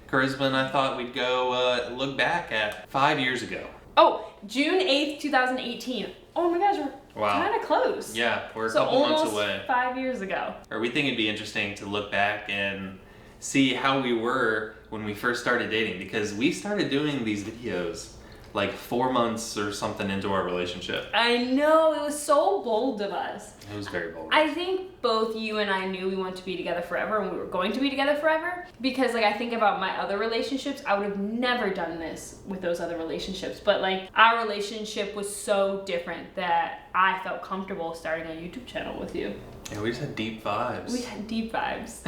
charisma, and I thought we'd go look back at 5 years ago. Oh, June 8th, 2018. Oh my gosh, we're kind of close. Yeah, we're a couple months away. Almost 5 years ago. Or we think it'd be interesting to look back and see how we were when we first started dating, because we started doing these videos like 4 months or something into our relationship. I know, it was so bold of us. It was very bold. I think both you and I knew we wanted to be together forever, and we were going to be together forever, because like I think about my other relationships, I would have never done this with those other relationships, but like our relationship was so different that I felt comfortable starting a YouTube channel with you. Yeah, we just had deep vibes. We had deep vibes.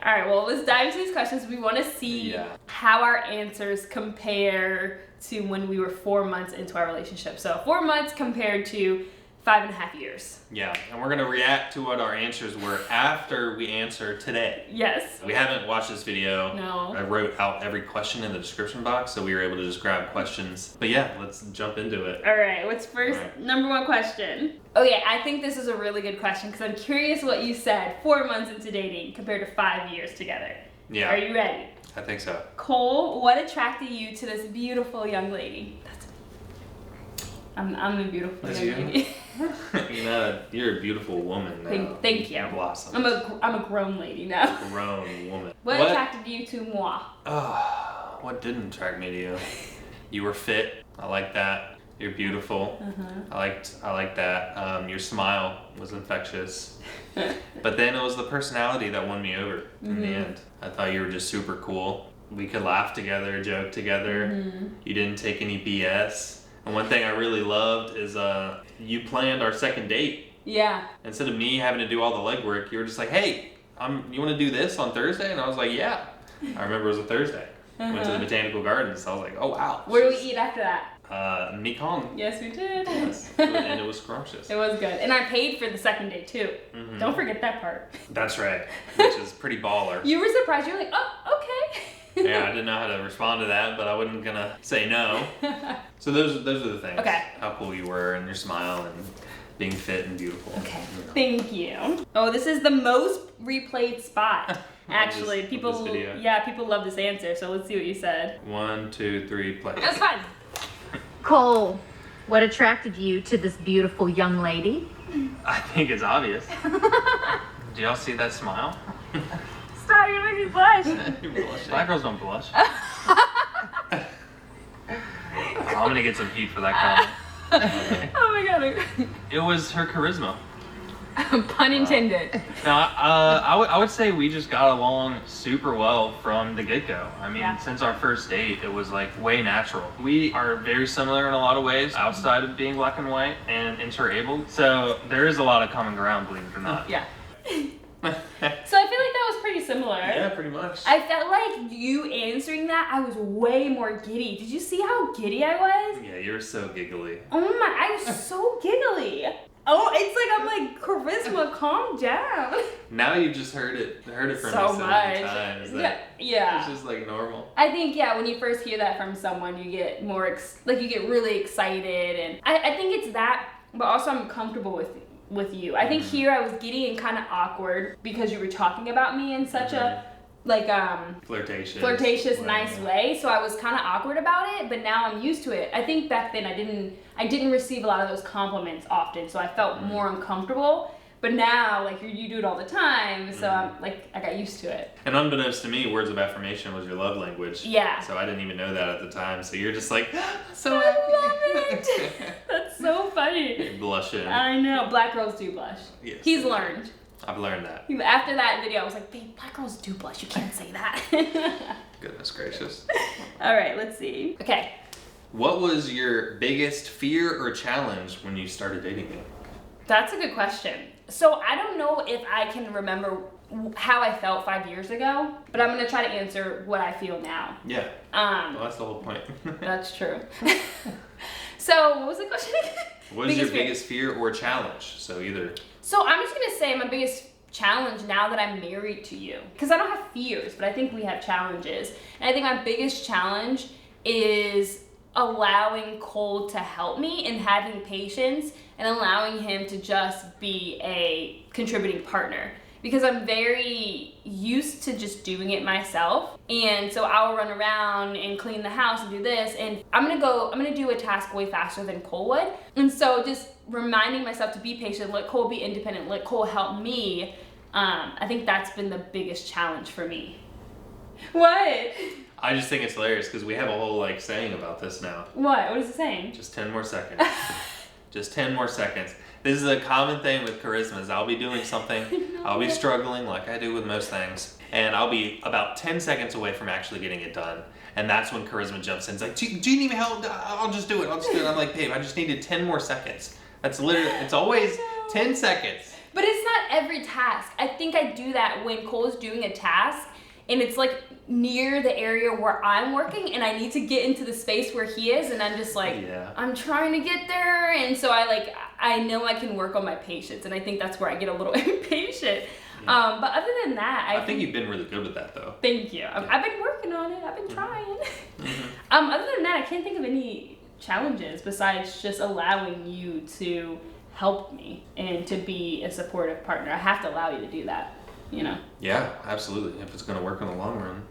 All right, well, let's dive into these questions. We want to see how our answers compare to when we were 4 months into our relationship. So 4 months compared to 5.5 years. Yeah, and we're gonna react to what our answers were after we answer today. Yes. We haven't watched this video. No. I wrote out every question in the description box, so we were able to just grab questions. But yeah, let's jump into it. All right, what's first? Right. Number one question. Okay, I think this is a really good question because I'm curious what you said 4 months into dating compared to 5 years together. Yeah. Are you ready? I think so. Cole, what attracted you to this beautiful young lady? I'm a beautiful young lady. You're a beautiful woman now. Thank you. Blossom. I'm a grown lady now. Grown woman. What attracted you to moi? What didn't attract me to you? You were fit. I like that. You're beautiful. I like that. Your smile was infectious. But then it was the personality that won me over in the end. I thought you were just super cool. We could laugh together, joke together. You didn't take any BS. And one thing I really loved is you planned our second date. Yeah. Instead of me having to do all the legwork, you were just like, hey, you want to do this on Thursday? And I was like, yeah. I remember it was a Thursday. Went to the botanical gardens. I was like, oh wow. Where did we eat after that? Mekong. Yes, we did. Yes. And it was scrumptious. It was good. And I paid for the second date too. Don't forget that part. That's right. Which is pretty baller. You were surprised. You were like, oh, okay. Yeah, I didn't know how to respond to that, but I wasn't gonna say no. So those are the things. Okay. How cool you were, and your smile, and being fit and beautiful. Okay. Thank you. Oh, this is the most replayed spot. Actually, people love this answer. So let's see what you said. 1, 2, 3, play. That's fine. Cole, what attracted you to this beautiful young lady? I think it's obvious. Do y'all see that smile? Stop, you're making me blush. Black girls don't blush. I'm gonna get some heat for that comment. Oh my god. It was her charisma. Pun intended. No, I would say we just got along super well from the get-go. I mean, since our first date, it was like way natural. We are very similar in a lot of ways outside of being black and white and interabled. So there is a lot of common ground, believe it or not. Yeah. So I feel like that was pretty similar. Yeah, pretty much. I felt like you answering that, I was way more giddy. Did you see how giddy I was? Yeah, you were so giggly. Oh my, I was so giggly. Oh, it's like I'm like, charisma, calm down. Now you've just heard it from me so many times. Yeah. It's just like normal. I think, when you first hear that from someone, you get more, you get really excited. And I think it's that, but also I'm comfortable with you. I think here I was giddy and kind of awkward because you were talking about me in such a flirtatious nice way, so I was kind of awkward about it, but now I'm used to it. I think back then I didn't receive a lot of those compliments often, so I felt more uncomfortable, but now like you do it all the time, so I got used to it. And unbeknownst to me, words of affirmation was your love language. Yeah. So I didn't even know that at the time, so you're just like, so happy. I love it. That's so funny. You're blushing. I know, black girls do blush. Yes. He's learned. I've learned that. After that video, I was like, babe, black girls do blush. You can't say that. Goodness gracious. All right, let's see. Okay. What was your biggest fear or challenge when you started dating me? That's a good question. So I don't know if I can remember how I felt 5 years ago, but I'm going to try to answer what I feel now. Yeah. Well, that's the whole point. That's true. So what was the question again? What is your biggest fear or challenge? So either... So I'm just gonna say my biggest challenge now that I'm married to you, because I don't have fears, but I think we have challenges. And I think my biggest challenge is allowing Cole to help me and having patience and allowing him to just be a contributing partner. because I'm very used to just doing it myself. And so I'll run around and clean the house and do this, and I'm gonna do a task way faster than Cole would. And so just reminding myself to be patient, let Cole be independent, let Cole help me. I think that's been the biggest challenge for me. What? I just think it's hilarious because we have a whole like saying about this now. What is it saying? Just 10 more seconds. Just 10 more seconds. This is a common thing with charismas. I'll be doing something, I'll be struggling like I do with most things, and I'll be about 10 seconds away from actually getting it done. And that's when charisma jumps in. It's like, do you need me help? I'll just do it. I'm like, babe, I just needed 10 more seconds. That's literally, it's always 10 seconds. But it's not every task. I think I do that when Cole's doing a task and it's like near the area where I'm working and I need to get into the space where he is, and I'm just like, I'm trying to get there. And so I know I can work on my patience, and I think that's where I get a little impatient. Yeah. But other than that, I think you've been really good with that though. Thank you. Yeah. I've been working on it. I've been trying. Other than that, I can't think of any challenges besides just allowing you to help me and to be a supportive partner. I have to allow you to do that. You know? Yeah, absolutely. If it's going to work in the long run,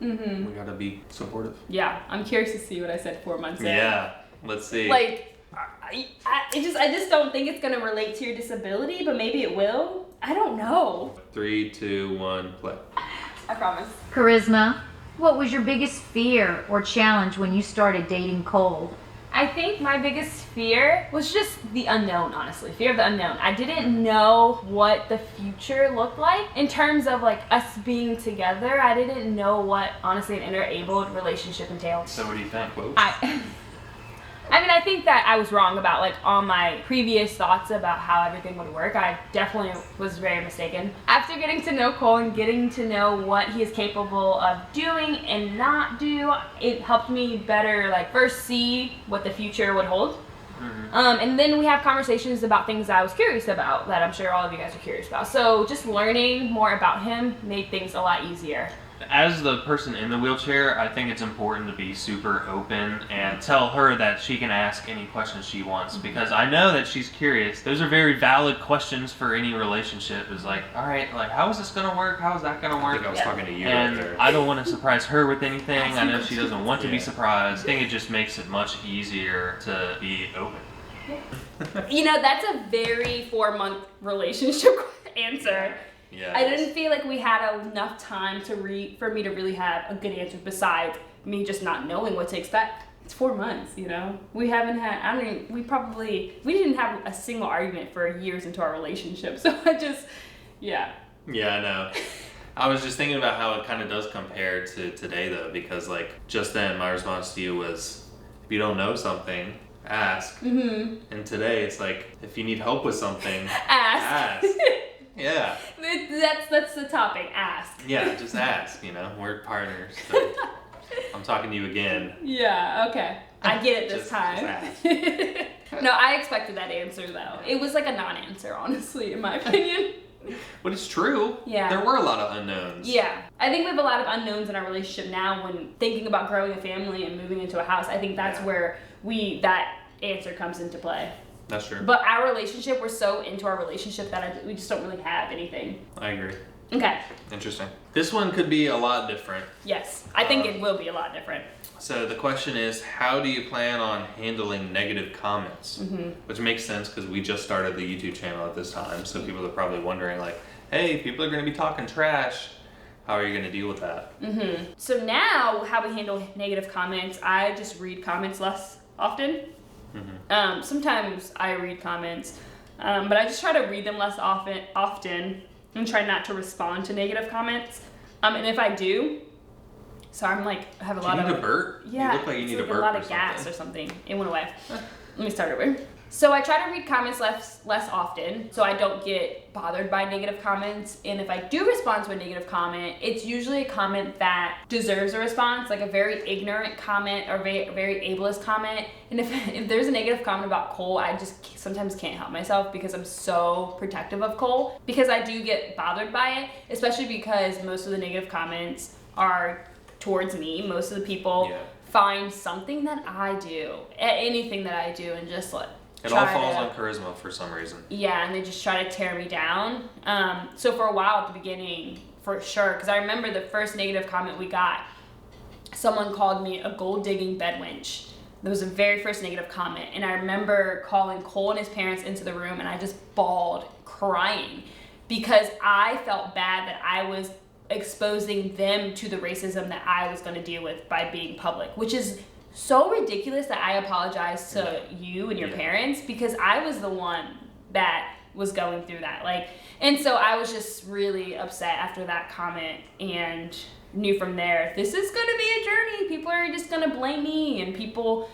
we got to be supportive. Yeah, I'm curious to see what I said 4 months in. Yeah, let's see. Like, I just don't think it's going to relate to your disability, but maybe it will. I don't know. 3, 2, 1, play. I promise. Charisma, what was your biggest fear or challenge when you started dating Cole? I think my biggest fear was just the unknown, honestly. Fear of the unknown. I didn't know what the future looked like in terms of like us being together. I didn't know what, honestly, an interabled relationship entailed. So what do you think? I mean, I think that I was wrong about like all my previous thoughts about how everything would work. I definitely was very mistaken. After getting to know Cole and getting to know what he is capable of doing and not do, it helped me better like first see what the future would hold. And then we have conversations about things that I was curious about that I'm sure all of you guys are curious about. So just learning more about him made things a lot easier. As the person in the wheelchair, I think it's important to be super open and tell her that she can ask any questions she wants, because I know that she's curious. Those are very valid questions for any relationship. It's like, all right, like how is this going to work? How is that going to work? I think I was talking to you right there. I don't want to surprise her with anything. I know she doesn't want to be surprised. I think it just makes it much easier to be open. You know, that's a very 4-month relationship answer. Yeah, I didn't feel like we had enough time for me to really have a good answer besides me just not knowing what to expect. It's 4 months, you know? We didn't have a single argument for years into our relationship. So Yeah, I know. I was just thinking about how it kind of does compare to today though, because like just then my response to you was, if you don't know something, ask. And today it's like, if you need help with something, ask. Yeah. That's the topic, ask. Yeah, just ask, you know, we're partners. So I'm talking to you again. Yeah, okay. I get it this time. Just ask. No, I expected that answer though. It was like a non-answer, honestly, in my opinion. But it's true. Yeah. There were a lot of unknowns. Yeah. I think we have a lot of unknowns in our relationship now when thinking about growing a family and moving into a house. I think that's where that answer comes into play. That's true. But our relationship, we're so into our relationship that we just don't really have anything. I agree. Okay. Interesting. This one could be a lot different. Yes, I think it will be a lot different. So the question is, how do you plan on handling negative comments? Which makes sense because we just started the YouTube channel at this time, so people are probably wondering like, hey, people are going to be talking trash. How are you going to deal with that? So now, how we handle negative comments, I just read comments less often. Sometimes I read comments, but I just try to read them less often and try not to respond to negative comments. And if I do, so I'm like, I have a lot of... Do you need a burp? Yeah, you look like you need a burp a lot of gas or something. It went away. Let me start over. So I try to read comments less often so I don't get bothered by negative comments. And if I do respond to a negative comment, it's usually a comment that deserves a response, like a very ignorant comment or very ableist comment. And if there's a negative comment about Cole, I just sometimes can't help myself because I'm so protective of Cole, because I do get bothered by it, especially because most of the negative comments are towards me. Most of the people find something that I do, anything that I do, and just like It all falls on charisma for some reason. Yeah, and they just try to tear me down. So for a while at the beginning, for sure, because I remember the first negative comment we got, someone called me a gold-digging bedwench. That was the very first negative comment. And I remember calling Cole and his parents into the room, and I just bawled, crying, because I felt bad that I was exposing them to the racism that I was going to deal with by being public, which is so ridiculous that I apologize to you and your parents, because I was the one that was going through that. Like, and so I was just really upset after that comment, and knew from there, this is going to be a journey. People are just going to blame me, and people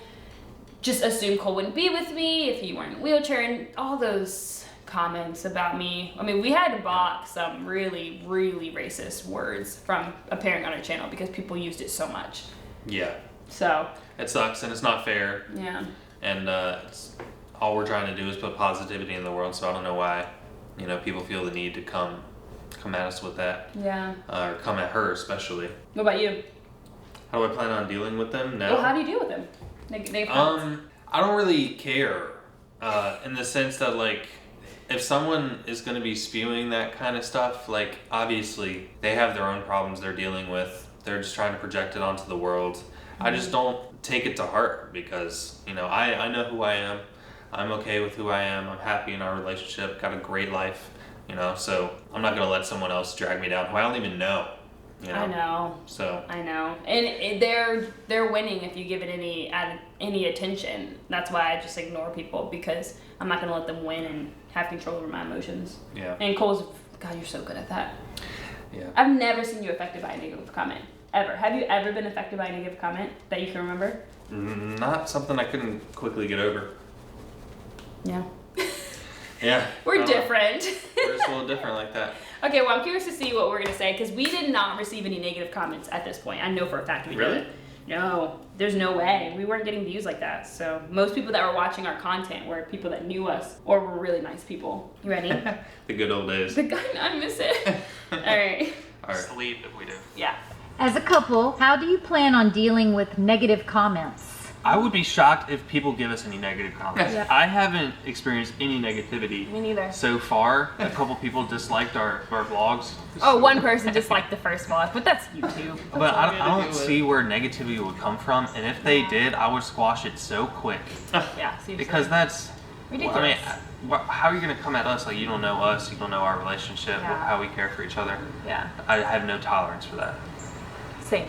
just assume Cole wouldn't be with me if he weren't in a wheelchair, and all those comments about me. I mean, we had to block some really, really racist words from appearing on our channel because people used it so much. Yeah. So it sucks, and it's not fair. Yeah. And it's all we're trying to do is put positivity in the world. So I don't know why, people feel the need to come at us with that. Yeah. Or come at her especially. What about you? How do I plan on dealing with them now? Well, how do you deal with them? I don't really care. In the sense that, like, if someone is going to be spewing that kind of stuff, like, obviously they have their own problems they're dealing with. They're just trying to project it onto the world. I just don't take it to heart because, I know who I am. I'm okay with who I am. I'm happy in our relationship. Got a great life, so I'm not going to let someone else drag me down who I don't even know. I know. So I know, and they're winning if you give it any attention. That's why I just ignore people, because I'm not gonna let them win and have control over my emotions. Yeah. And Cole's, God, you're so good at that. Yeah. I've never seen you affected by a negative comment ever. Have you ever been affected by a negative comment that you can remember? Not something I couldn't quickly get over. Yeah. Yeah. We're different. We're just a little different like that. Okay, well, I'm curious to see what we're going to say, because we did not receive any negative comments at this point. I know for a fact we Really? didn't. No, there's no way. We weren't getting views like that. So most people that were watching our content were people that knew us or were really nice people. You ready? The good old days. I miss it. All right. Just leave if we do. Yeah. As a couple, how do you plan on dealing with negative comments? I would be shocked if people give us any negative comments. Yeah. I haven't experienced any negativity Me neither. so far. A couple people disliked our vlogs. Oh, one person disliked the first vlog, but that's YouTube. But I don't see where negativity would come from, and if they did, I would squash it so quick. Yeah, seriously. Because that's, ridiculous. I mean, how are you going to come at us like you don't know us, you don't know our relationship, Yeah. how we care for each other? Yeah. I have no tolerance for that. Same.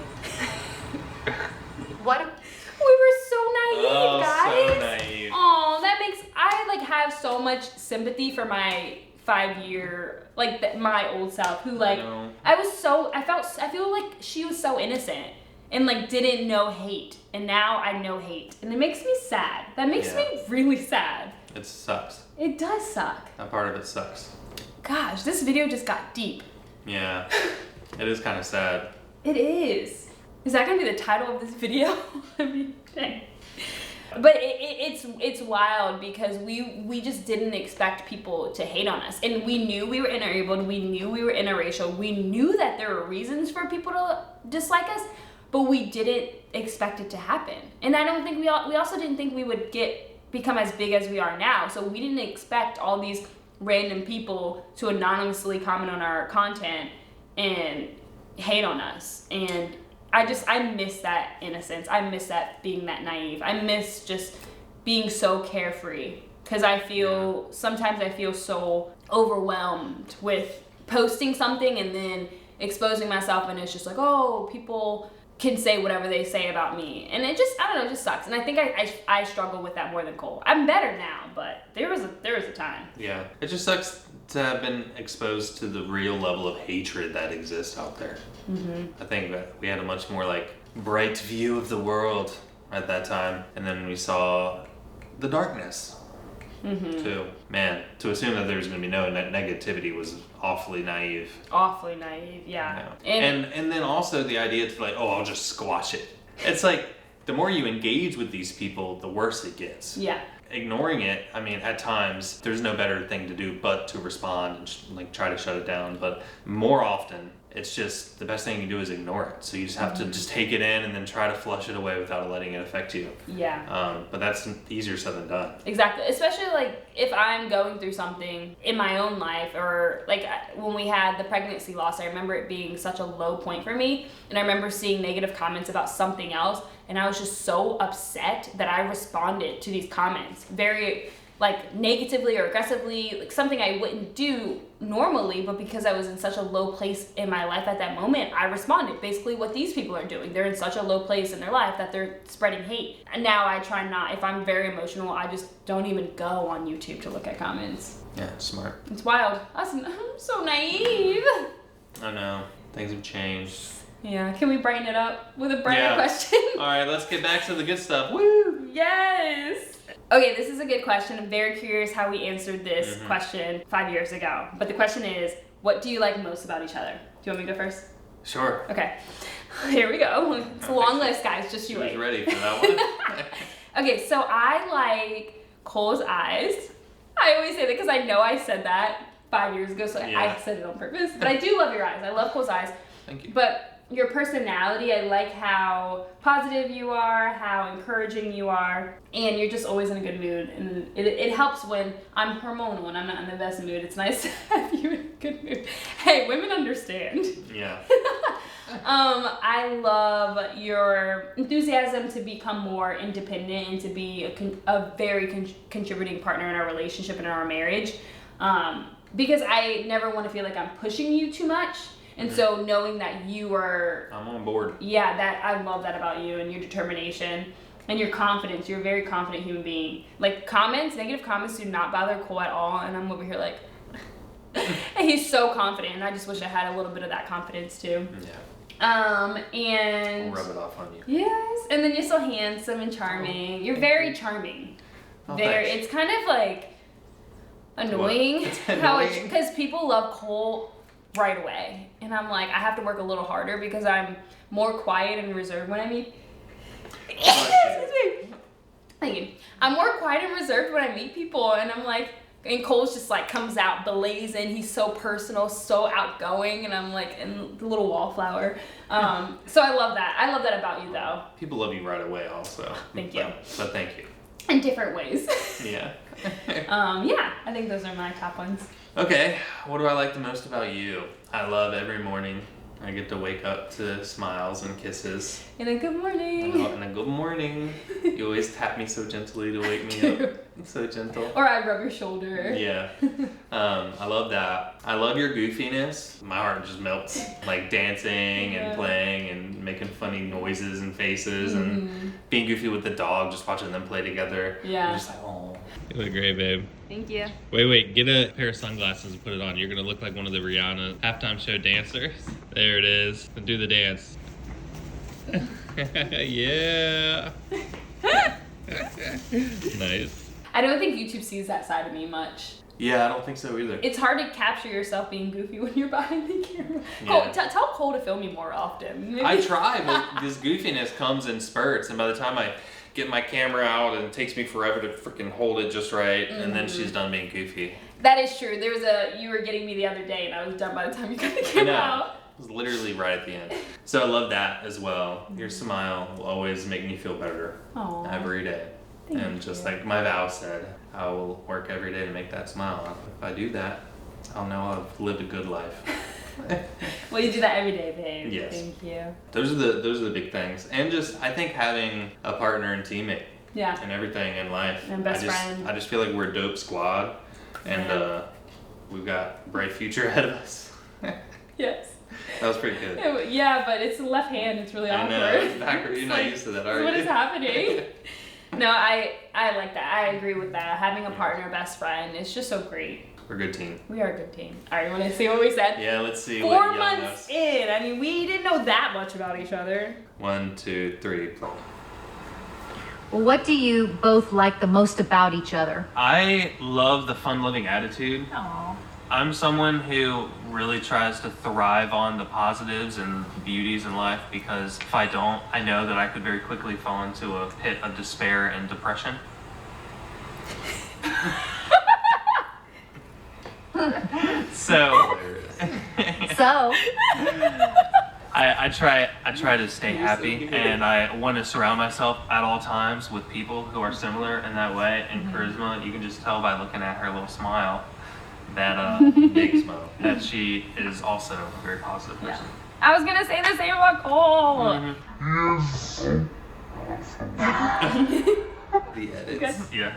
What? We were so naive, guys. So naive. Oh, that makes I have so much sympathy for my 5-year my old self who I feel like she was so innocent and didn't know hate, and now I know hate, and it makes me sad. That makes me really sad. It sucks. It does suck. That part of it sucks. Gosh, this video just got deep. Yeah. It is kind of sad. It is. Is that gonna be the title of this video? I mean, dang. But it's wild because we just didn't expect people to hate on us, and we knew we were interabled, we knew we were interracial, we knew that there were reasons for people to dislike us, but we didn't expect it to happen. And I don't think we also didn't think we would become as big as we are now. So we didn't expect all these random people to anonymously comment on our content and hate on us. And I miss that innocence. I miss that being that naive. I miss just being so carefree, because sometimes I feel so overwhelmed with posting something and then exposing myself, and it's just like, oh, people can say whatever they say about me, and it just, I don't know, it just sucks. And I think I struggle with that more than Cole. I'm better now, but there was a time. Yeah, it just sucks to have been exposed to the real level of hatred that exists out there. Mm-hmm. I think that we had a much more bright view of the world at that time, and then we saw the darkness too. Man, to assume that there was going to be no negativity was awfully naive. Awfully naive, yeah. And then also the idea to I'll just squash it. It's like the more you engage with these people, the worse it gets. Yeah. Ignoring it, I mean, at times there's no better thing to do but to respond and try to shut it down. But more often, it's just the best thing you can do is ignore it. So you just have to just take it in and then try to flush it away without letting it affect you. Yeah. But that's easier said than done. Exactly. Especially like if I'm going through something in my own life, or like when we had the pregnancy loss, I remember it being such a low point for me. And I remember seeing negative comments about something else. And I was just so upset that I responded to these comments very like negatively or aggressively, like something I wouldn't do normally, but because I was in such a low place in my life at that moment, I responded basically what these people are doing. They're in such a low place in their life that they're spreading hate. And now I try not, if I'm very emotional, I just don't even go on YouTube to look at comments. Yeah, smart. It's wild. I'm so naive. I know. Things have changed. Yeah, can we brighten it up with a brighter question? All right, let's get back to the good stuff. Woo! Yes! Okay, this is a good question. I'm very curious how we answered this question 5 years ago. But the question is, what do you like most about each other? Do you want me to go first? Sure. Okay. Here we go. It's a long list, guys. Just you wait. Ready for that one? Okay, so I like Cole's eyes. I always say that because I know I said that 5 years ago, so I said it on purpose. But I do love your eyes. I love Cole's eyes. Thank you. But your personality, I like how positive you are, how encouraging you are, and you're just always in a good mood. And it helps when I'm hormonal and I'm not in the best mood. It's nice to have you in a good mood. Hey, women understand. Yeah. I love your enthusiasm to become more independent and to be a very contributing partner in our relationship and in our marriage. Because I never want to feel like I'm pushing you too much. And so knowing that you are... I'm on board. Yeah, I love that about you, and your determination and your confidence. You're a very confident human being. Like negative comments do not bother Cole at all, and I'm over here like... and he's so confident, and I just wish I had a little bit of that confidence too. Yeah. And... I'll rub it off on you. Yes, and then you're so handsome and charming. You're very charming. Oh, It's kind of like annoying how because people love Cole right away, and I'm like, I have to work a little harder because I'm more quiet and reserved when I meet. Excuse me. Thank you. I'm more quiet and reserved when I meet people, and I'm like, and Cole's just like comes out blazing. He's so personal, so outgoing, and I'm like, and the little wallflower. So I love that. I love that about you, though. People love you right away, also. Thank you. But thank you. In different ways. Yeah. Yeah, I think those are my top ones. Okay, what do I like the most about you? I love every morning I get to wake up to smiles and kisses. And a good morning. And a good morning. You always tap me so gently to wake me up. So gentle. Or I rub your shoulder. Yeah. I love that. I love your goofiness. My heart just melts. Like dancing and playing and making funny noises and faces and being goofy with the dog, just watching them play together. Yeah. I'm just like, oh. You look great, babe. Thank you. Wait, get a pair of sunglasses and put it on. You're gonna look like one of the Rihanna halftime show dancers. There it is. And do the dance. Yeah. Nice. I don't think YouTube sees that side of me much. Yeah, I don't think so either. It's hard to capture yourself being goofy when you're behind the camera. Yeah. Cole, tell Cole to film me more often. I try, but this goofiness comes in spurts, and by the time I get my camera out, and it takes me forever to freaking hold it just right, and then she's done being goofy. That is true. You were getting me the other day, and I was done by the time you got the camera out. It was literally right at the end. So I love that as well. Your smile will always make me feel better. Aww. Every day. And just like my vow said, I will work every day to make that smile. If I do that, I'll know I've lived a good life. Well, you do that every day, babe. Yes. Thank you. Those are the big things. And just, I think having a partner and teammate. Yeah. And everything in life. And best friend. I just feel like we're a dope squad. And we've got a bright future ahead of us. Yes. That was pretty good. Yeah, but it's the left hand. It's really awkward. I know, it's backward. You're not used to that, are you? What is happening? No, I like that. I agree with that. Having a partner, best friend, it's just so great. We're a good team. We are a good team. All right, you want to see what we said? Yeah, let's see. 4 months in. I mean, we didn't know that much about each other. 1, 2, 3, play. Well, what do you both like the most about each other? I love the fun-loving attitude. Aww. I'm someone who really tries to thrive on the positives and beauties in life, because if I don't, I know that I could very quickly fall into a pit of despair and depression. So so. I try to stay happy, and I want to surround myself at all times with people who are similar in that way. And charisma, you can just tell by looking at her little smile that Big smile. that she is also a very positive person. I was gonna say the same about Cole. The edits. Yeah.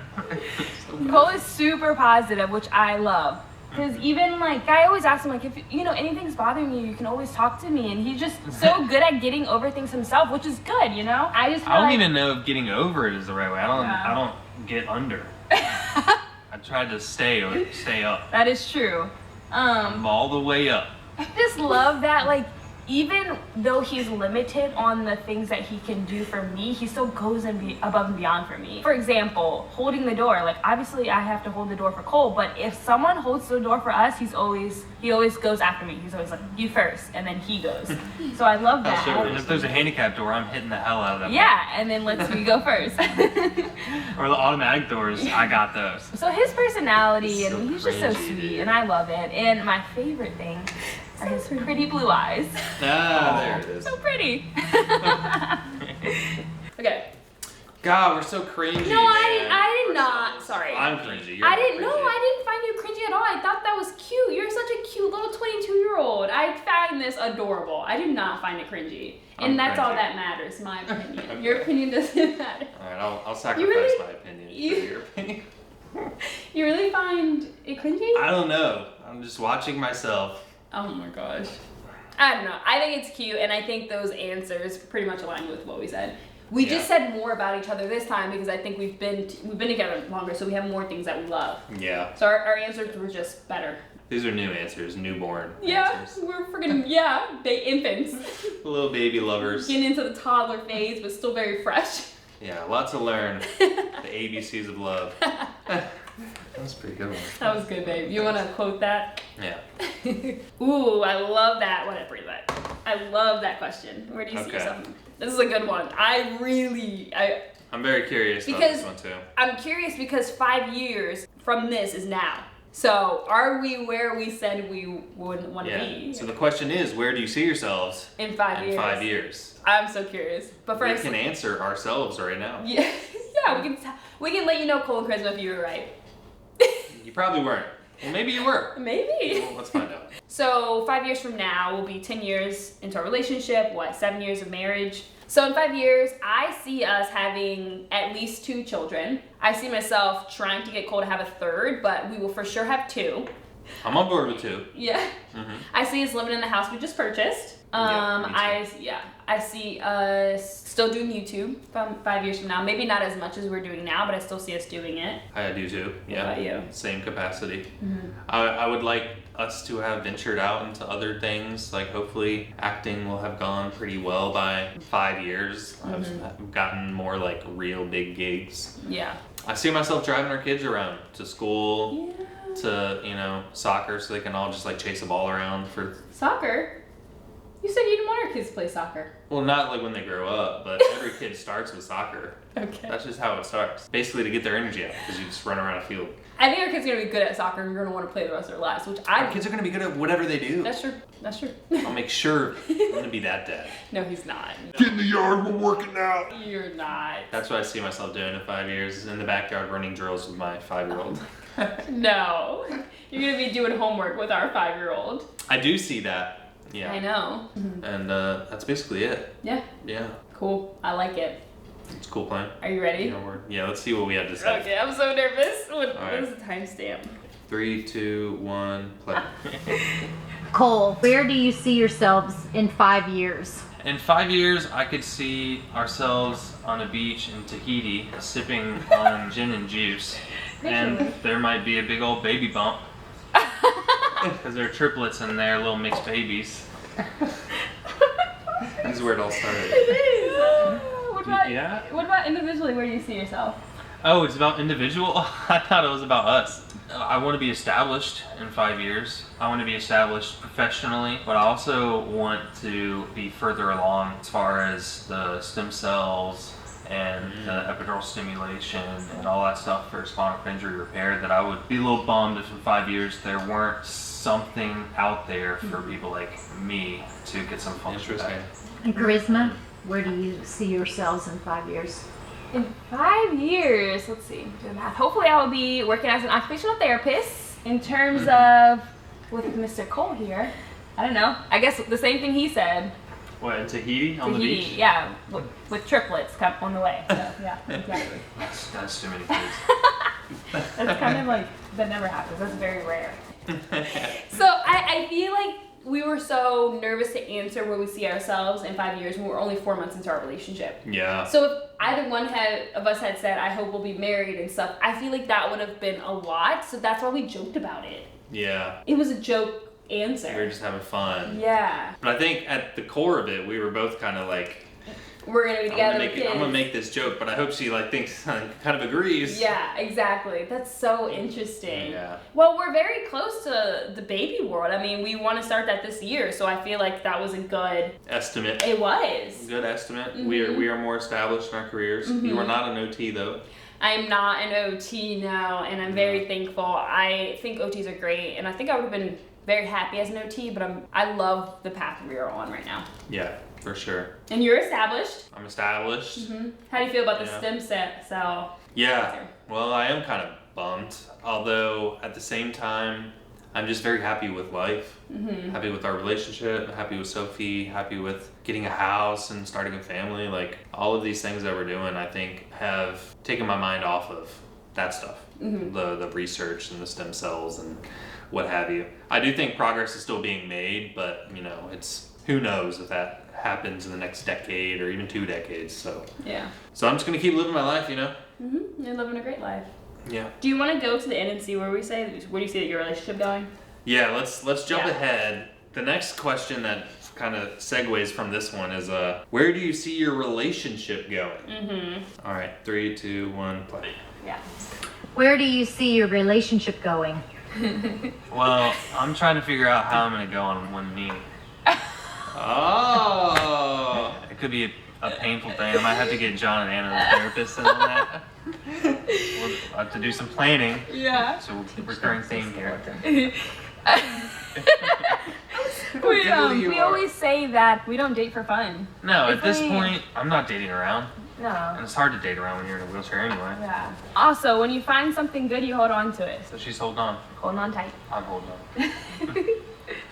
Cole is super positive, which I love. Because even like, I always ask him like, if you know anything's bothering you, you can always talk to me. And he's just so good at getting over things himself, which is good, you know. I just feel I don't like, even know if getting over it is the right way. I don't get under. I try to stay up. that is true. I'm all the way up. I just love that, like, even though he's limited on the things that he can do for me, he still goes above and beyond for me. For example, holding the door. Like, obviously I have to hold the door for Cole, but if someone holds the door for us, he always goes after me. He's always like, you first, and then he goes. So I love that. sure. And if there's a handicap door, I'm hitting the hell out of that. Yeah, and then lets me go first. Or the automatic doors, I got those. So his personality, and So he's just so cringy, sweet, dude. and I love it. And my favorite thing are his pretty blue eyes. Ah, there it is. So pretty. Okay. God, we're so cringy. No, man. I did not. Sorry. I'm cringy. You're I not didn't. No, cringy. I didn't find you cringy at all. I thought that was cute. You're such a cute little 22-year-old. I find this adorable. I do not find it cringy, and I'm that's all cringy. that matters. My opinion. Okay. Your opinion doesn't matter. All right, I'll sacrifice really- my opinion you- for your opinion. You really find it cringy? I don't know. I'm just watching myself. Oh my gosh. I don't know. I think it's cute, and I think those answers pretty much align with what we said. We just said more about each other this time because I think we've been together longer, so we have more things that we love. Yeah. So our answers were just better. These are new answers, newborn Yeah, answers. we're freaking infants. Little baby lovers. Getting into the toddler phase, but still very fresh. Yeah, lots to learn. The ABCs of love. That's a pretty good one. That was good, babe. You want to quote that? Yeah. Ooh, I love that. What did I bring that? I love that question. Where do you see Okay. yourself? This is a good one. I'm very curious about Because- this one too. I'm curious because 5 years from this is now. So are we where we said we would want to Yeah. be So the question is, where do you see yourselves in 5 in years? 5 years? I'm so curious. But We first, can answer ourselves right now. yeah, we can let you know, Cole and Charisma, if you were right. You probably weren't. Well, maybe you were. Maybe. Well, let's find out. So 5 years from now, we'll be 10 years into our relationship, 7 years of marriage. So in 5 years, I see us having at least 2 children. I see myself trying to get Cole to have a third, but we will for sure have 2. I'm on board with 2. Yeah. Mm-hmm. I see us living in the house we just purchased. Yeah, I see us still doing YouTube from 5 years from now. Maybe not as much as we're doing now, but I still see us doing it. I do too. Yeah. What about you? Same capacity. Mm-hmm. I would like us to have ventured out into other things. Like hopefully acting will have gone pretty well by 5 years. I've gotten more like real big gigs. Yeah. I see myself driving our kids around to school, Yeah. to soccer, so they can all just like chase a ball around for. Soccer? You said you didn't want our kids to play soccer. Well, not like when they grow up, but every kid starts with soccer. Okay. That's just how it starts. Basically to get their energy out, because you just run around a field. I think our kids are gonna be good at soccer and we're gonna want to play the rest of their lives, which Our kids are gonna be good at whatever they do. That's true. That's true. I'll make sure I'm gonna be that dad. No, he's not. Get in the yard, we're working out. You're not. That's what I see myself doing in 5 years, is in the backyard running drills with my 5-year-old. No. You're gonna be doing homework with our 5-year-old. I do see that. Yeah. I know. And that's basically it. Yeah. Yeah. Cool. I like it. It's a cool plan. Are you ready? Yeah, let's see what we have to say. Okay, I'm so nervous. What right. is the timestamp? 3, 2, 1, play. Cole, where do you see yourselves in 5 years? In 5 years, I could see ourselves on a beach in Tahiti sipping on gin and juice. And there might be a big old baby bump. Because they're triplets and they're little mixed babies. This is where it all started. Yeah? What about individually? Where do you see yourself? Oh, it's about individual? I thought it was about us. I want to be established in 5 years. I want to be established professionally, but I also want to be further along as far as the stem cells and epidural stimulation and all that stuff for spinal cord injury repair, that I would be a little bummed if in 5 years there weren't something out there for people like me to get some function back. And Charisma, where do you see yourselves in 5 years? In 5 years, let's see, do the math. Hopefully I will be working as an occupational therapist. In terms of, with Mr. Cole here, I don't know, I guess the same thing he said. What, in Tahiti on the beach? Yeah, with triplets come on the way. So, yeah, exactly. That's too many kids. That's kind of like, that never happens. That's very rare. So I feel like we were so nervous to answer where we see ourselves in 5 years when we're only 4 months into our relationship. Yeah. So if either one of us had said, I hope we'll be married and stuff, I feel like that would have been a lot. So that's why we joked about it. Yeah. It was a joke answer. We were just having fun. Yeah. But I think at the core of it, we were both kind of like, we're gonna be together with kids. I'm gonna make this joke, but I hope she like thinks kind of agrees. Yeah, exactly. That's so interesting. Yeah. Well, we're very close to the baby world. I mean, we want to start that this year, so I feel like that was a good estimate. It was. Good estimate. Mm-hmm. We are more established in our careers. Mm-hmm. You are not an OT though. I'm not an OT now, and I'm very thankful. I think OTs are great, and I think I would have been very happy as an OT, but I love the path we are on right now. Yeah, for sure. And you're established. I'm established. Mm-hmm. How do you feel about the Yeah. stem cell? Yeah. Well, I am kind of bummed, although at the same time, I'm just very happy with life. Mm-hmm. Happy with our relationship, happy with Sophie, happy with getting a house and starting a family. Like all of these things that we're doing, I think have taken my mind off of that stuff. Mm-hmm. The research and the stem cells and what have you. I do think progress is still being made, but you know, it's who knows if that happens in the next decade or even 2 decades. So Yeah. So I'm just gonna keep living my life, you know? Mm-hmm. You're living a great life. Yeah. Do you want to go to the end and see where do you see your relationship going? Yeah, let's jump Yeah. ahead. The next question that kind of segues from this one is where do you see your relationship going? Mm-hmm. All right, 3, 2, 1, play. Yeah. Where do you see your relationship going? Well, I'm trying to figure out how I'm gonna go on one knee. Oh. It could be a painful thing. I might have to get John and Anna, the therapist, in on that. We'll have to do some planning. Yeah. So recurring theme here. We always say that we don't date for fun. No, If at this we- point, I'm not dating around. No. And it's hard to date around when you're in a wheelchair anyway. Yeah. Also, when you find something good, you hold on to it. So she's holding on. Holding on tight. I'm holding on.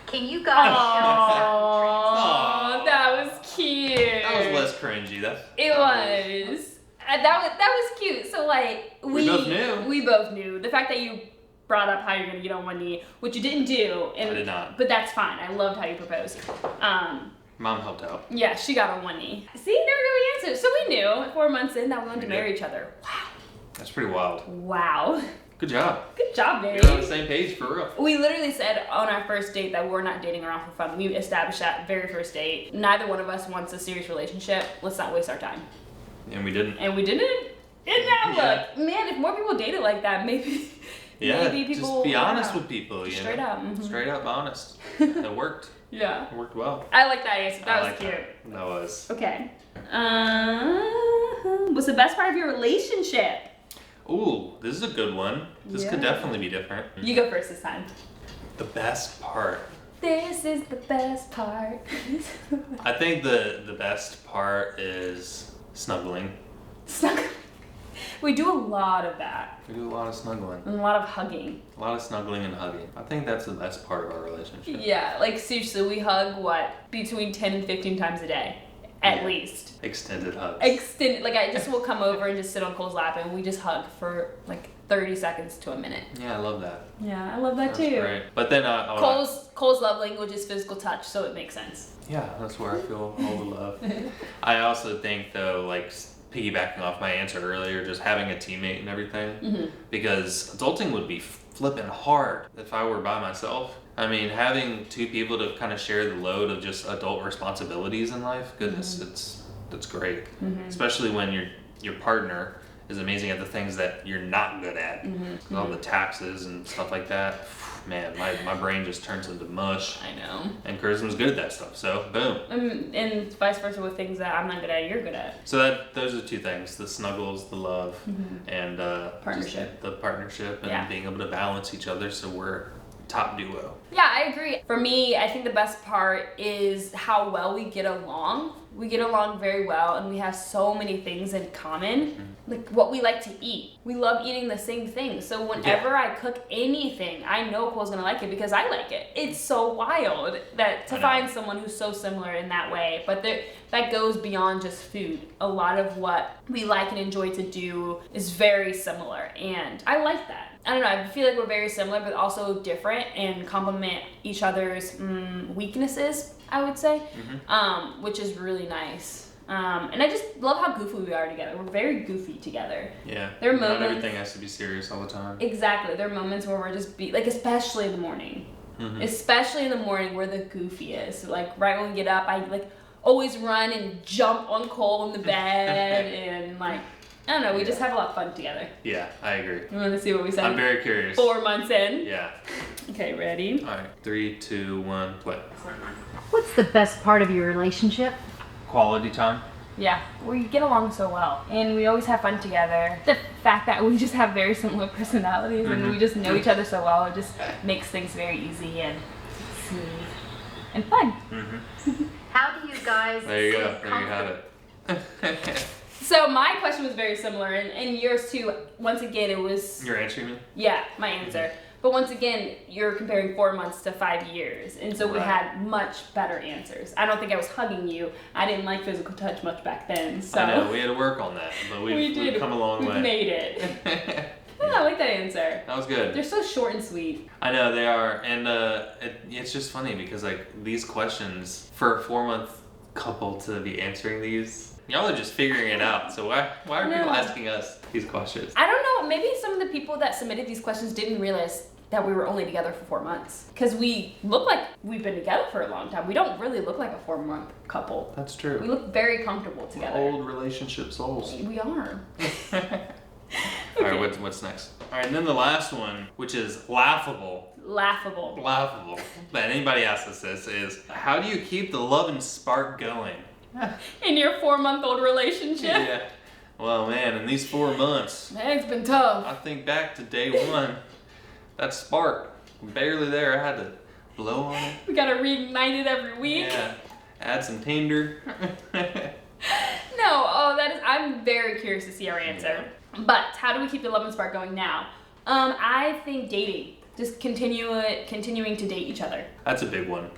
Can you guys show us? Oh, that was cute. That was less cringy. It was. That was cute. So like We both knew. We both knew the fact that you brought up how you're gonna get on one knee, which you didn't do. And, I did not. But that's fine. I loved how you proposed. Mom helped out. Yeah, she got on one knee. See, there were no answers. So we knew 4 months in that we wanted to We marry did. each other. That's pretty wild. Wow. Good job. Good job, baby. You're on the same page for real. We literally said on our first date that we're not dating around for fun. We established that very first date. Neither one of us wants a serious relationship. Let's not waste our time. And we didn't. And we didn't. And now look, man, if more people dated like that, maybe Yeah, maybe people just be honest yeah. with people. You Straight know? up. Mhm. Straight up honest. It worked. Yeah. It worked well. I like that answer. That I was like cute. That was. Okay. What's the best part of your relationship? Ooh, this is a good one. This could Yeah. definitely be different. You go first this time. The best part. This is the best part. I think the best part is snuggling. Snuggle. We do a lot of that. We do a lot of snuggling. And a lot of hugging. A lot of snuggling and hugging. I think that's the best part of our relationship. Yeah, like seriously, we hug between 10 and 15 times a day. At Yeah. least. Extended hugs. Like I just will come over and just sit on Cole's lap and we just hug for like 30 seconds to a minute. Yeah, I love that. Yeah, I love that That's too. great. But then Cole's love language is physical touch, so it makes sense. yeah, that's where I feel all the love. I also think though, like piggybacking off my answer earlier, just having a teammate and everything, Mm-hmm. because adulting would be flipping hard if I were by myself. I mean, having two people to kind of share the load of just adult responsibilities in life, goodness, Mm-hmm. that's great. Mm-hmm. Especially when your partner is amazing at the things that you're not good at. All the taxes and stuff like that. Man, my brain just turns into mush. I know. And Charisma's good at that stuff, so boom. And vice versa with things that I'm not good at, you're good at. So those are 2 things: the snuggles, the love, and Partnership. the partnership, and being able to balance each other. So we're top duo. Yeah, I agree. For me, I think the best part is how well we get along. We get along very well, and we have so many things in common. Like what we like to eat. We love eating the same things. So whenever I cook anything, I know Cole's gonna like it because I like it. It's so wild that to find someone who's so similar in that way. But that goes beyond just food. A lot of what we like and enjoy to do is very similar, and I like that. I don't know, I feel like we're very similar, but also different and complement each other's weaknesses, I would say, which is really nice. And I just love how goofy we are together. We're very goofy together. Yeah. There are moments, not everything has to be serious all the time. Exactly. There are moments where we're just like, especially in the morning. Especially in the morning, we're the goofiest. Like right when we get up, I like always run and jump on Cole in the bed and like, I don't know, we just have a lot of fun together. Yeah, I agree. You want to see what we said? I'm very curious. 4 months in. Yeah. Okay, ready? All right, 3, 2, 1, play. What's the best part of your relationship? Quality time. Yeah, we get along so well, and we always have fun together. The fact that we just have very similar personalities and we just know each other so well, it just makes things very easy and smooth and fun. How do you guys There you go. stay There you have comfortable? it. So my question was very similar, and yours too. Once again, it was You're answering me? yeah, my answer. But once again, you're comparing 4 months to 5 years, and so we had much better answers. I don't think I was hugging you. I didn't like physical touch much back then. So I know, we had to work on that, but we've come a long way. We made it. Yeah, I like that answer. That was good. They're so short and sweet. I know they are, and it's just funny because like these questions for a 4-month couple to be answering these, y'all are just figuring it out. So why are people asking us these questions? I don't know. Maybe some of the people that submitted these questions didn't realize that we were only together for 4 months, because we look like we've been together for a long time. We don't really look like a 4-month couple. That's true. We look very comfortable together. Old relationship souls. We are. All right, what's next? All right, and then the last one, which is laughable. Laughable. That anybody asks us this is, how do you keep the love and spark going? In your 4-month-old relationship? Yeah. Well, man, in these 4 months, Man, it's been tough. I think back to day 1. That spark, barely there. I had to blow on it. We gotta reignite it every week. Yeah. Add some tinder. I'm very curious to see our answer. But how do we keep the love and spark going now? I think dating. Just continuing to date each other. That's a big one.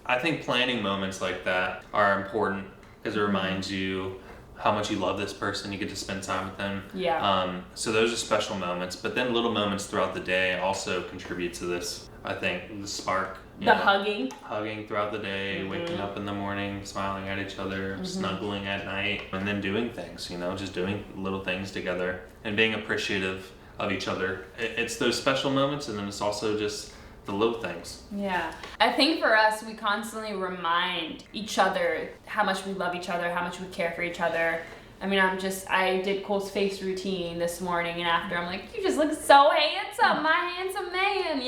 I think planning moments like that are important because it reminds you how much you love this person. You get to spend time with them. Yeah. So those are special moments, but then little moments throughout the day also contribute to this. I think the spark. Hugging. Hugging throughout the day, waking up in the morning, smiling at each other, snuggling at night, and then doing things, just doing little things together and being appreciative of each other. It's those special moments, and then it's also just the little things. Yeah. I think for us, we constantly remind each other how much we love each other, how much we care for each other. I mean, I did Cole's face routine this morning, and after I'm like, you just look so handsome, my handsome man,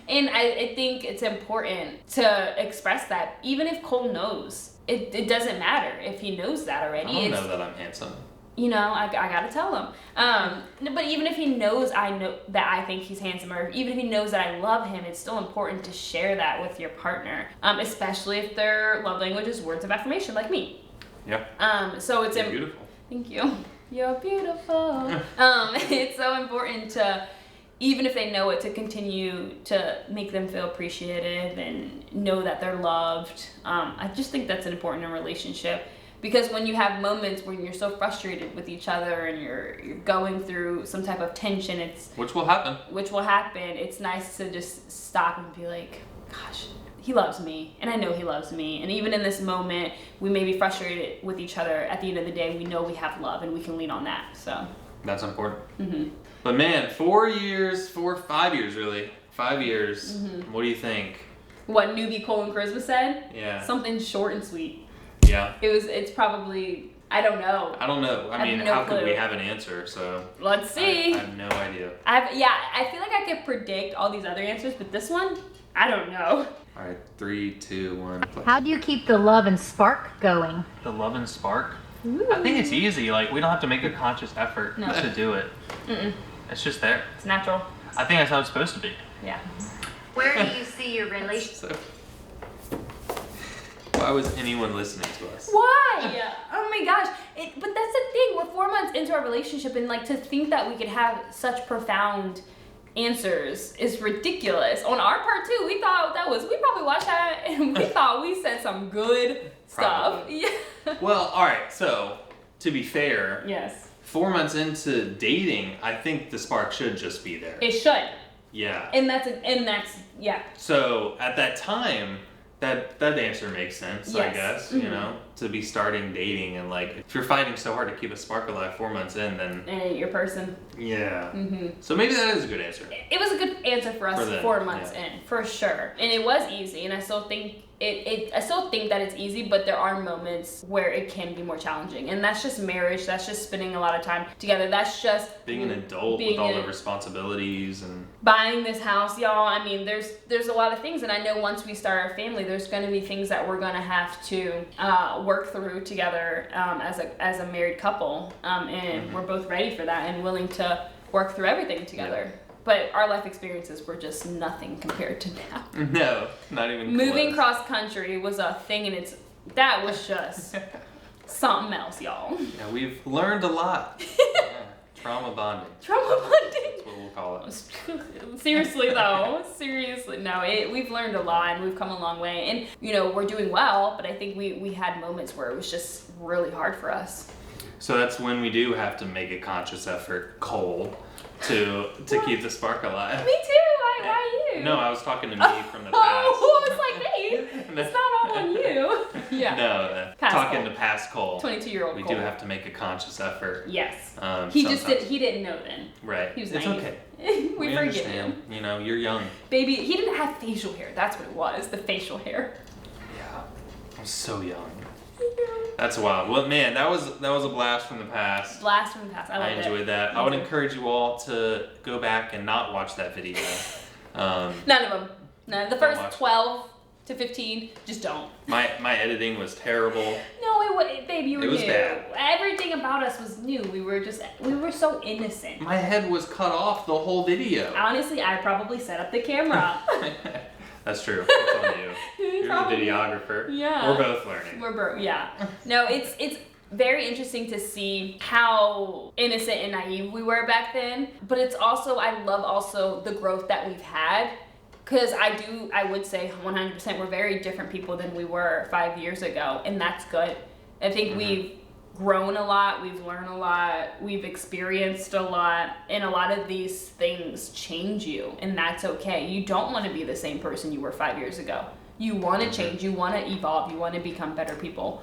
And I think it's important to express that, even if Cole knows. It doesn't matter if he knows that already. I don't know that I'm handsome. I gotta tell him. But even if he knows I know that I think he's handsome, or even if he knows that I love him, it's still important to share that with your partner, especially if their love language is words of affirmation, like me. Yeah. So it's You're beautiful. Thank you. You're beautiful. It's so important to, even if they know it, to continue to make them feel appreciated and know that they're loved. I just think that's important in a relationship, because when you have moments when you're so frustrated with each other and you're going through some type of tension, which will happen. It's nice to just stop and be like, gosh, he loves me, and I know he loves me. And even in this moment, we may be frustrated with each other. At the end of the day, we know we have love, and we can lean on that. So that's important. But man, 5 years really. 5 years. What do you think? What newbie Cole and Charisma said? Yeah. Something short and sweet. Yeah. It's probably I don't know. I don't know. I mean, have no how could clue. we have an answer? So Let's see. I have no idea. I feel like I could predict all these other answers, but this one, I don't know. All right, 3, 2, 1. Play. How do you keep the love and spark going? The love and spark. Ooh. I think it's easy. Like we don't have to make a conscious effort No. to do it. Mm-mm. It's just there. It's natural. I think that's how it's supposed to be. Yeah. Where do you see your relationship? So, why was anyone listening to us? Why? Oh my gosh. But that's the thing. We're 4 months into our relationship, and like to think that we could have such profound answers is ridiculous. On our part too, we probably watched that and we thought we said some good stuff. Probably. Yeah. Well, all right. So, to be fair, Yes. 4 months into dating, I think the spark should just be there. It should. Yeah. And that's yeah. So at that time, that answer makes sense, I Yes. guess, Mhm. you know, to be starting dating and like, if you're fighting so hard to keep a spark alive 4 months in, then And your person. yeah. Mm-hmm. So maybe that is a good answer. It was a good answer for us For them, 4 months yeah. in, for sure. And it was easy, and I still think I still think that it's easy, but there are moments where it can be more challenging. And that's just marriage, that's just spending a lot of time together. That's just Being an adult being with all a- the responsibilities and buying this house, y'all. I mean, there's a lot of things, and I know once we start our family, there's going to be things that we're going to have to work through together as a married couple, and we're both ready for that and willing to work through everything together. But our life experiences were just nothing compared to now. no, not even Moving close. cross country was a thing, and that was just something else, y'all. Yeah, we've learned a lot. Yeah. Trauma bonding. Trauma bonding. That's what we'll call it. Seriously though, we've learned a lot and we've come a long way, and you know we're doing well, but I think we had moments where it was just really hard for us. So that's when we do have to make a conscious effort, Cole, to keep the spark alive. Me too. Why you? No, I was talking to me from the past. Oh, I was like, hey, it's not all on you. Yeah. No, Past talking Cole. to past Cole. 22-year-old We Cole. do have to make a conscious effort. Yes. He He didn't know then. Right. He was it's naive. okay. we forgive understand. him. You know, you're young. Baby, he didn't have facial hair. That's what it was. The facial hair. Yeah. I'm so young. That's wild. Well, man, that was a blast from the past. Blast from the past. I I loved enjoyed it. that. I would encourage you all to go back and not watch that video. None of them. No, the Don't first watch. 12 to 15, just don't. My editing was terrible. No, baby, you were It was new. bad. Everything about us was new. We were so innocent. My head was cut off the whole video. Honestly, I probably set up the camera. That's true. It's on you. You're Probably. the videographer. Yeah. We're both learning. Yeah. No, it's very interesting to see how innocent and naive we were back then. But it's also, I love also the growth that we've had. Because I would say 100% we're very different people than we were 5 years ago. And that's good. I think we've grown a lot, we've learned a lot, we've experienced a lot, and a lot of these things change you, and that's okay. You don't want to be the same person you were 5 years ago. You want to change, you want to evolve, you want to become better people.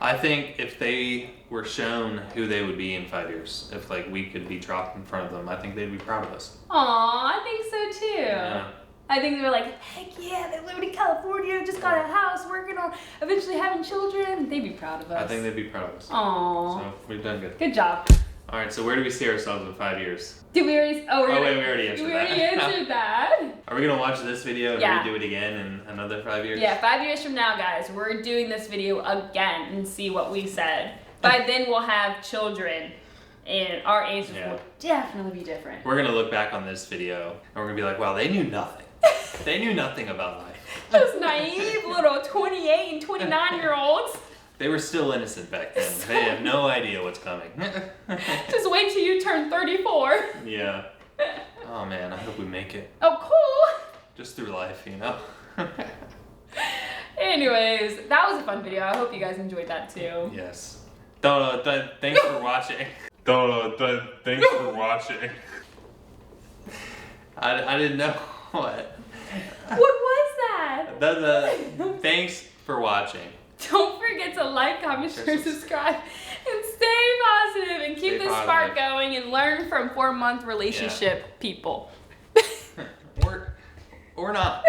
I think if they were shown who they would be in 5 years, if like we could be dropped in front of them, I think they'd be proud of us. Aw, I think so too. Yeah. I think they were like, heck yeah, they lived in California, just got a house, working on eventually having children. They'd be proud of us. I think they'd be proud of us. Aw. So we've done good. Good job. All right, so where do we see ourselves in 5 years? Did we already? Oh, wait, we already answered we that. already answered that. Are we gonna watch this video and Yeah. redo it again in another 5 years? Yeah, 5 years from now, guys, we're doing this video again and see what we said. By then, we'll have children, and our answers will definitely be different. We're gonna look back on this video and we're gonna be like, wow, they knew nothing. They knew nothing about life. Those naive little 28 and 29-year-olds. They were still innocent back then. They have no idea what's coming. Just wait till you turn 34. Yeah. Oh man, I hope we make it. Oh, cool. Just through life, you know? Anyways, that was a fun video. I hope you guys enjoyed that too. Yes. Thanks for watching. Thanks for watching. I didn't know what. What was that? Thanks for watching. Don't forget to like, comment, share, subscribe, and stay positive and keep Stay the spark positive. going and learn from 4-month relationship people. Or not.